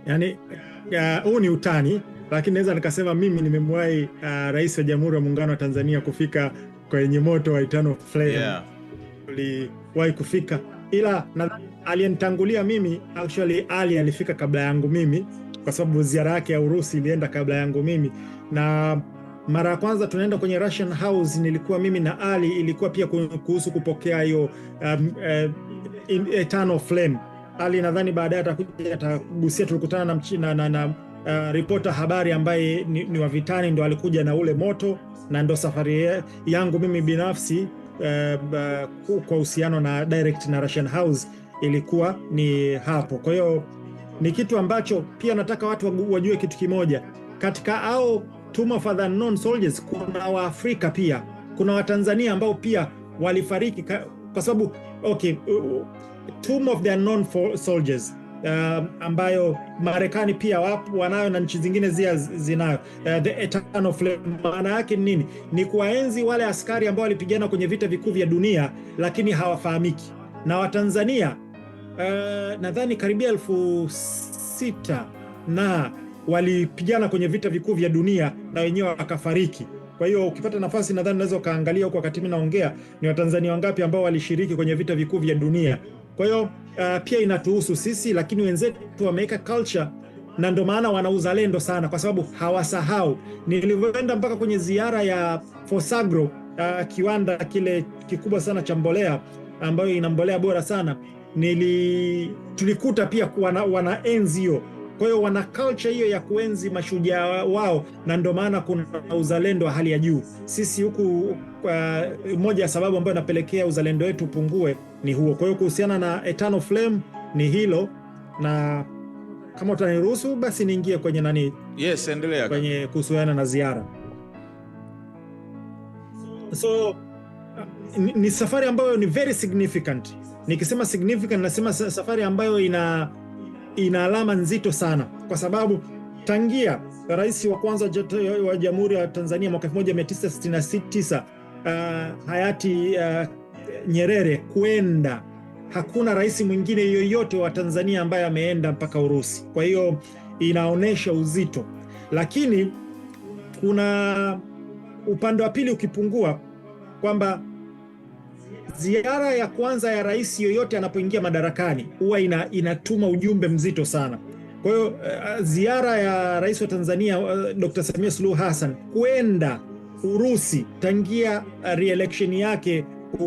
Yani huu ni utani, lakini naweza nikasema mimi nimemwahi Rais wa Jamhuri ya Muungano wa Tanzania kufika kwenye moto wa Eternal Flame. Yeah. Tuliwahi kufika, ila nadhani aliyenitangulia mimi, actually Ali alifika kabla yangu mimi, kwa sababu ziara yake ya Urusi ilienda kabla yangu mimi. Na mara ya kwanza tunaenda kwenye Russian House nilikuwa mimi na Ali, ilikuwa pia kuhusu kupokea hiyo Eternal Flame. Ali nadhani baadaye atakuja atagusia, tulikutana na ripota habari ambaye ni wa vitani, ndo alikuja na ule moto, na ndo safari yangu mimi binafsi kwa uhusiano na direct na Russian House ilikuwa ni hapo. Kwa hiyo ni kitu ambacho pia nataka watu wajue kitu kimoja, katika au Tomb of the Unknown Soldiers kuna Waafrika pia, kuna Watanzania ambao pia walifariki kwa sababu okay, Tomb of the Unknown Soldiers ambayo Marekani pia wanayo na nchi zingine zinayo. The Eternal Flame maana yake nini? Ni kuwaenzi wale askari ambao walipigana kwenye vita vikuu vya dunia lakini hawafahamiki. Na Watanzania nadhani karibia 6,000 na walipigana kwenye vita vikuu vya dunia na wenyewe wakafariki. Kwa hiyo ukipata nafasi nadhani unaweza kaangalia huko wakati mimi naongea ni Watanzania wangapi ambao walishiriki kwenye vita vikuu vya dunia. Kwa hiyo pia inatuhusu sisi, lakini wenzetu wameweka culture na ndio maana wana uzalendo sana, kwa sababu hawasahau. Nilivyoenda mpaka kwenye ziara ya Fosagro, kiwanda kile kikubwa sana cha mbolea ambayo ina mbolea bora sana, tulikuta pia wana enzi hiyo. Kwa hiyo wana culture hiyo ya kuenzi mashujaa wao, na ndio maana kuna uzalendo wa hali ya juu. Sisi huku moja ya sababu ambayo inapelekea uzalendo wetu upungue ni huo. Kwa hiyo kuhusiana na Eternal Flame ni hilo, na kama utaniruhusu basi niingie kwenye nani. Yes, endelea. Kwenye kuhusiana na ziara. So ni safari ambayo ni very significant. Nikisema significant nasema safari ambayo ina alama nzito sana, kwa sababu tangia rais wa kwanza wa Jamhuri ya Tanzania mwaka 1969 hayati Nyerere kwenda, hakuna rais mwingine yoyote wa Tanzania ambaye ameenda mpaka Urusi. Kwa hiyo inaonyesha uzito, lakini kuna upande wa pili ukipungua, kwamba ziara ya kwanza ya rais yoyote anapoingia madarakani huwa inatuma ujumbe mzito sana. Kwa hiyo ziara ya rais wa Tanzania Dr. Samia Suluhu Hassan kwenda Urusi tangia re-election yake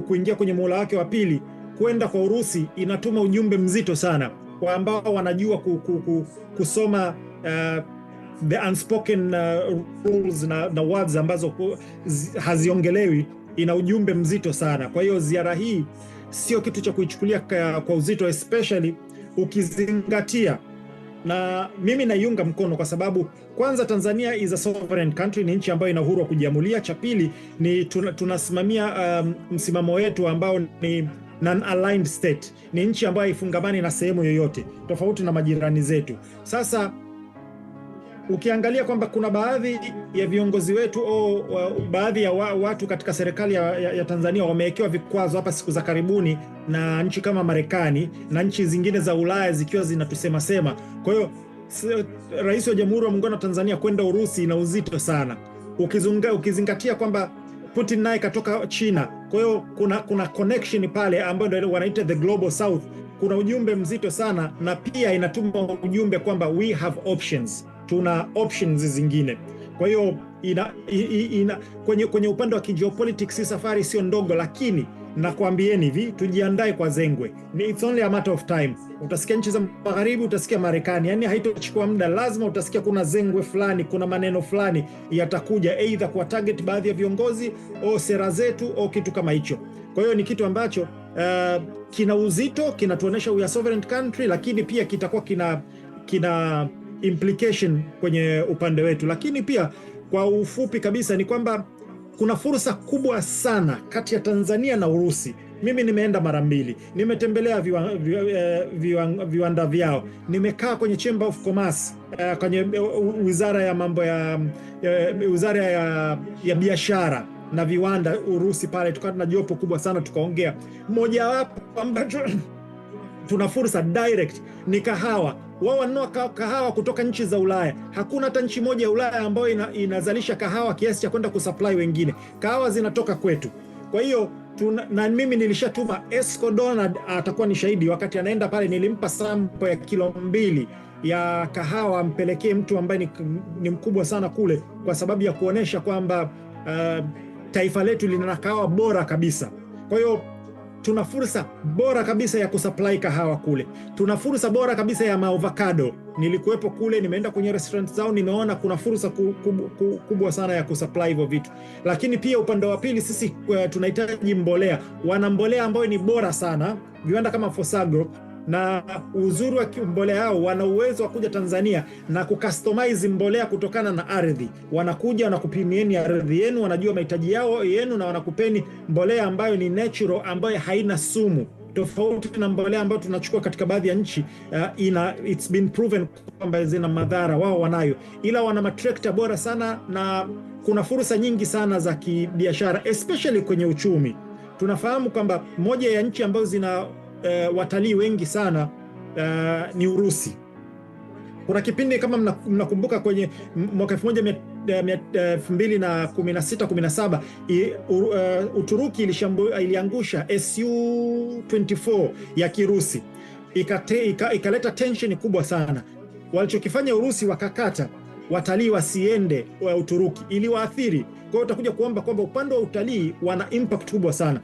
kuingia kwenye muhula wake wa pili, kwenda kwa Urusi inatuma ujumbe mzito sana kwa ambao wanajua kusoma the unspoken rules na words ambazo haziongelewi. Ina ujumbe mzito sana. Kwa hiyo ziara hii sio kitu cha kuichukulia kwa uzito, especially ukizingatia, na mimi naiunga mkono kwa sababu kwanza Tanzania is a sovereign country, ni nchi ambayo ina uhuru wa kujiamulia. Cha pili ni tunasimamia msimamo wetu ambao ni non-aligned state, ni nchi ambayo haifungamani na sehemu yoyote tofauti na majirani zetu. Sasa ukiangalia kwamba kuna baadhi ya viongozi wetu baadhi ya watu katika serikali ya Tanzania wamewekewa vikwazo hapa siku za karibuni na nchi kama Marekani na nchi zingine za Ulaya zikiwa zinatusema sema. Kwa hiyo rais wa Jamhuri ya Muungano wa Tanzania kwenda Urusi ina uzito sana, ukizingatia kwamba Putin naye katoka China. Kwa hiyo kuna connection pale ambayo ndio wanaita the global south. Kuna ujumbe mzito sana, na pia inatuma ujumbe kwamba we have options, tuna options zingine. Kwa hiyo kwenye upande wa geopolitics safari sio ndogo, lakini nakwambieni hivi, tujiandae kwa zengwe. It's only a matter of time. Utasikia nchi za magharibi, utasikia Marekani, yani haitochukua muda, lazima utasikia kuna zengwe fulani, kuna maneno fulani yatakuja, either kwa target baadhi ya viongozi au sera zetu au kitu kama hicho. Kwa hiyo ni kitu ambacho kina uzito, kinatuonesha we are sovereign country, lakini pia kitakuwa kina implication kwenye upande wetu. Lakini pia kwa ufupi kabisa ni kwamba kuna fursa kubwa sana kati ya Tanzania na Urusi. Mimi nimeenda mara mbili, nimetembelea viwanda vyao, nimekaa kwenye Chamber of Commerce, kwenye wizara ya mambo wizara ya biashara na viwanda Urusi pale, tukawa na jopo kubwa sana tukaongea. Mmoja wapo ambacho tuna fursa direct ni kahawa. wao wanunua kahawa kutoka nchi za Ulaya. Hakuna hata nchi moja ya Ulaya ambayo inazalisha kahawa kiasi cha kwenda kusupply wengine. Kahawa zinatoka kwetu. Kwa hiyo na mimi nilishatuma, Esco Donald atakuwa ni shahidi, wakati anaenda pale nilimpa sample ya kilo 2 ya kahawa ampelekee mtu ambaye ni mkubwa sana kule, kwa sababu ya kuonesha kwamba taifa letu lina kahawa bora kabisa. Kwa hiyo tuna fursa bora kabisa ya kusupply kahawa kule. Tuna fursa bora kabisa ya maavocado. Nilikuwepo kule, nimeenda kwenye restaurant zao, nimeona kuna fursa kubwa sana ya kusupply hivyo vitu. Lakini pia upande wa pili sisi tunahitaji mbolea. Wana mbolea ambayo ni bora sana, viwanda kama Fosagro, na uzuri wa mbolea yao, wana uwezo wa kuja Tanzania na kucustomize mbolea kutokana na ardhi. Wanakuja wanakupimieni ardhi yenu, wanajua mahitaji yenu, na wanakupeni mbolea ambayo ni natural, ambayo haina sumu, tofauti na mbolea ambayo tunachukua katika baadhi ya nchi. It's been proven kwamba zina madhara, wao wanayo, ila wana matrekta bora sana, na kuna fursa nyingi sana za kibiashara, especially kwenye uchumi. Tunafahamu kwamba moja ya nchi ambazo zina watalii wengi sana ni Urusi. Kuna kipindi kama mnakumbuka kwenye mwaka 2016-17 Uturuki iliangusha Su-24 ya Kirusi, ikaleta tension kubwa sana. Walichokifanya Urusi, wakakata watalii wasiende wa Uturuki, iliwaathiri. Kwa hiyo utakuja kuomba kwamba upande wa utalii wana impact kubwa sana.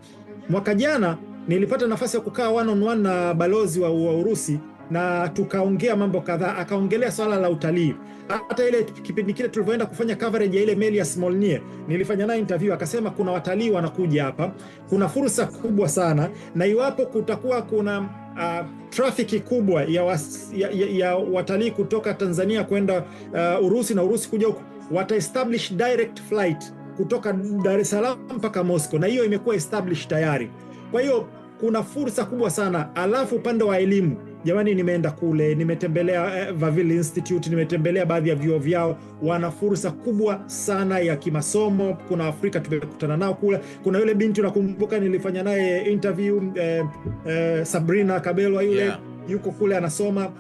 Mwaka jana nilipata nafasi ya kukaa one on one na balozi wa Urusi, na tukaongea mambo kadhaa. Akaongelea swala la utalii. Hata ile kipindi kile tulivyoenda kufanya coverage ya ile meli ya Smolny, nilifanya naye interview, akasema kuna watalii wanakuja hapa, kuna fursa kubwa sana, na iwapo kutakuwa kuna trafiki kubwa ya watalii kutoka Tanzania kwenda Urusi na Urusi kuja huko, wata establish direct flight kutoka Dar es Salaam mpaka Moscow, na hiyo imekuwa established tayari. Kwa hiyo kuna fursa kubwa sana. Alafu upande wa elimu, jamani, nimeenda kule, nimetembelea Vavilov Institute, nimetembelea baadhi ya vyuo vyao, wana fursa kubwa sana ya kimasomo. Kuna Afrika tumekutana nao kule. Kuna yule binti nakumbuka nilifanya naye interview, Sabrina Kabelwa yule, yeah, yuko kule anasoma,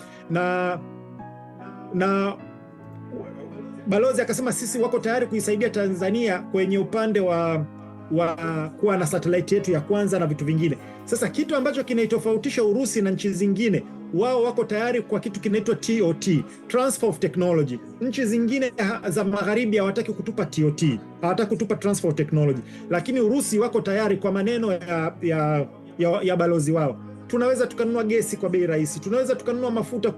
na balozi akasema sisi wako tayari kuisaidia Tanzania kwenye upande wa kuwa na satellite yetu ya kwanza na vitu vingine. Sasa kitu ambacho kinaitofautisha Urusi na nchi zingine, wao wako tayari kwa kitu kinaitwa TOT, transfer of technology. Nchi zingine za magharibi hawataki kutupa TOT, hawataki kutupa transfer of technology, lakini Urusi wako tayari. Kwa maneno ya balozi wao, tunaweza tukanunua gesi kwa bei rahisi, tunaweza tukanunua mafuta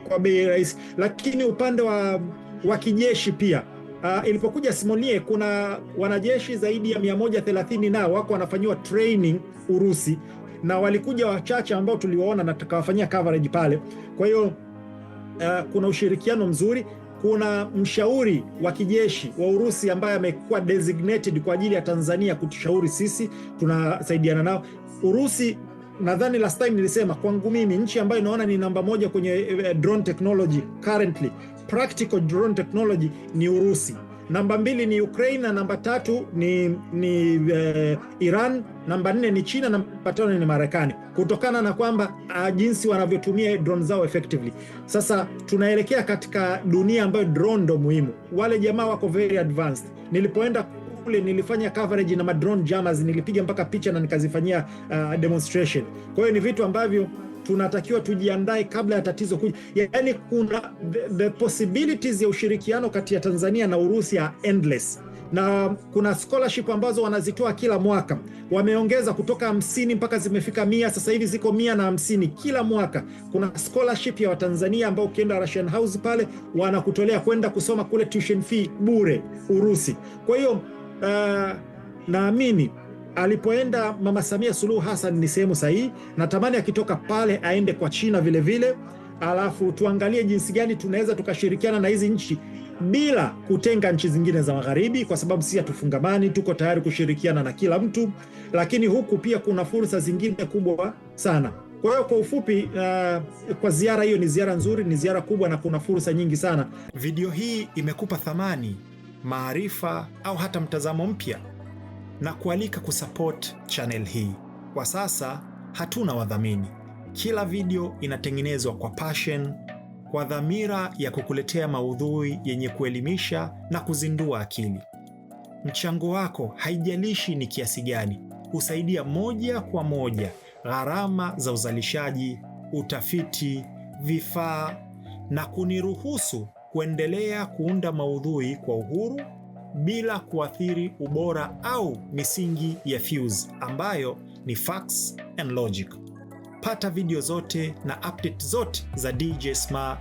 kwa bei rahisi, lakini upande wa kijeshi pia, ilipokuja Smolny, kuna wanajeshi zaidi ya 130 nao wako wanafanyiwa training Urusi, na walikuja wachache ambao tuliwaona na tukawafanyia coverage pale. Kwa hiyo kuna ushirikiano mzuri. Kuna mshauri wa kijeshi wa Urusi ambaye amekuwa designated kwa ajili ya Tanzania kutushauri sisi, tunasaidiana nao. Urusi, nadhani last time nilisema, kwangu mimi nchi ambayo naona ni namba 1 kwenye drone technology currently, practical drone technology, ni Urusi. Namba 2 ni Ukraine, na namba 3 ni Iran, namba 4 ni China, namba 5 ni Marekani, kutokana na kwamba jinsi wanavyotumia drone zao effectively. Sasa tunaelekea katika dunia ambayo drone ndo muhimu. Wale jamaa wako very advanced. Nilipoenda kule nilifanya coverage na drone jammers, nilipiga mpaka picha na nikazifanyia demonstration. Kwa hiyo ni vitu ambavyo tunatakiwa tujiandae kabla ya tatizo kuja. Yaani kuna the possibilities ya ushirikiano kati ya Tanzania na Urusi are endless. Na kuna scholarship ambazo wanazitoa kila mwaka. Wameongeza kutoka 50 mpaka zimefika 100, sasa hivi ziko 150 kila mwaka. Kuna scholarship ya Watanzania ambao ukienda Russian House pale wanakutolea kwenda kusoma kule, tuition fee bure Urusi. Kwa hiyo naamini alipoenda Mama Samia Suluhu Hassan ni sehemu sahihi. Natamani akitoka pale aende kwa China vile vile, alafu tuangalie jinsi gani tunaweza tukashirikiana na hizi nchi bila kutenga nchi zingine za magharibi, kwa sababu sisi hatufungamani, tuko tayari kushirikiana na kila mtu. Lakini huku pia kuna fursa zingine kubwa sana. Kwa hiyo kwa ufupi, kwa ziara hiyo, ni ziara nzuri, ni ziara kubwa, na kuna fursa nyingi sana. Video hii imekupa thamani, maarifa au hata mtazamo mpya, na kualika kusupport channel hii. Kwa sasa hatuna wadhamini. Kila video inatengenezwa kwa passion, kwa dhamira ya kukuletea maudhui yenye kuelimisha na kuzindua akili. Mchango wako, haijalishi ni kiasi gani, husaidia moja kwa moja gharama za uzalishaji, utafiti, vifaa na kuniruhusu kuendelea kuunda maudhui kwa uhuru bila kuathiri ubora au misingi ya Fuse ambayo ni facts and logic. Pata video zote na update zote za DJ Sma.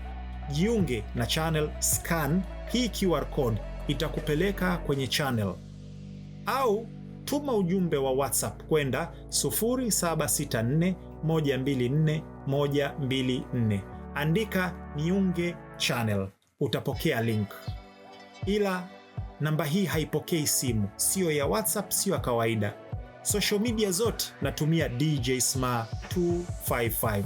Jiunge na channel, scan hii QR code itakupeleka kwenye channel, au tuma ujumbe wa WhatsApp kwenda 0764124124. Andika niunge channel, utapokea link. Ila namba hii haipokei simu, sio ya WhatsApp, sio ya kawaida. Social media zote natumia DJ Sma 255.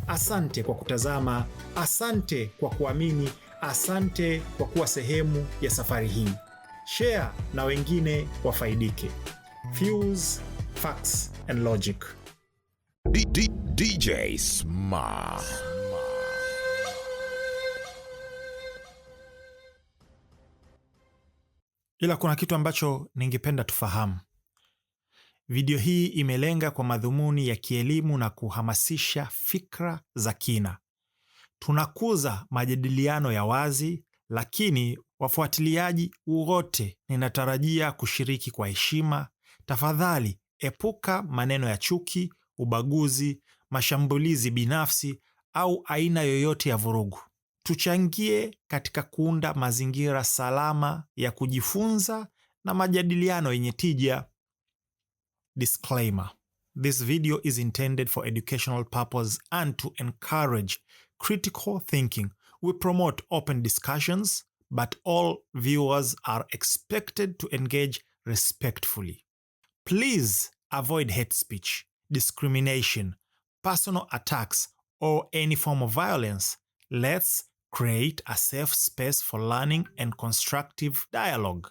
Asante kwa kutazama, asante kwa kuamini, asante kwa kuwa sehemu ya safari hii. Share na wengine wafaidike. Fuse, facts and logic. DJ Sma. Ila kuna kitu ambacho ningependa tufahamu. Video hii imelenga kwa madhumuni ya kielimu na kuhamasisha fikra za kina. Tunakuza majadiliano ya wazi, lakini wafuatiliaji wote ninatarajia kushiriki kwa heshima. Tafadhali epuka maneno ya chuki, ubaguzi, mashambulizi binafsi au aina yoyote ya vurugu. Tuchangie katika kuunda mazingira salama ya kujifunza na majadiliano yenye tija. Disclaimer: this video is intended for educational purpose and to encourage critical thinking. We promote open discussions, but all viewers are expected to engage respectfully. Please avoid hate speech, discrimination, personal attacks, or any form of violence. Let's create a safe space for learning and constructive dialogue.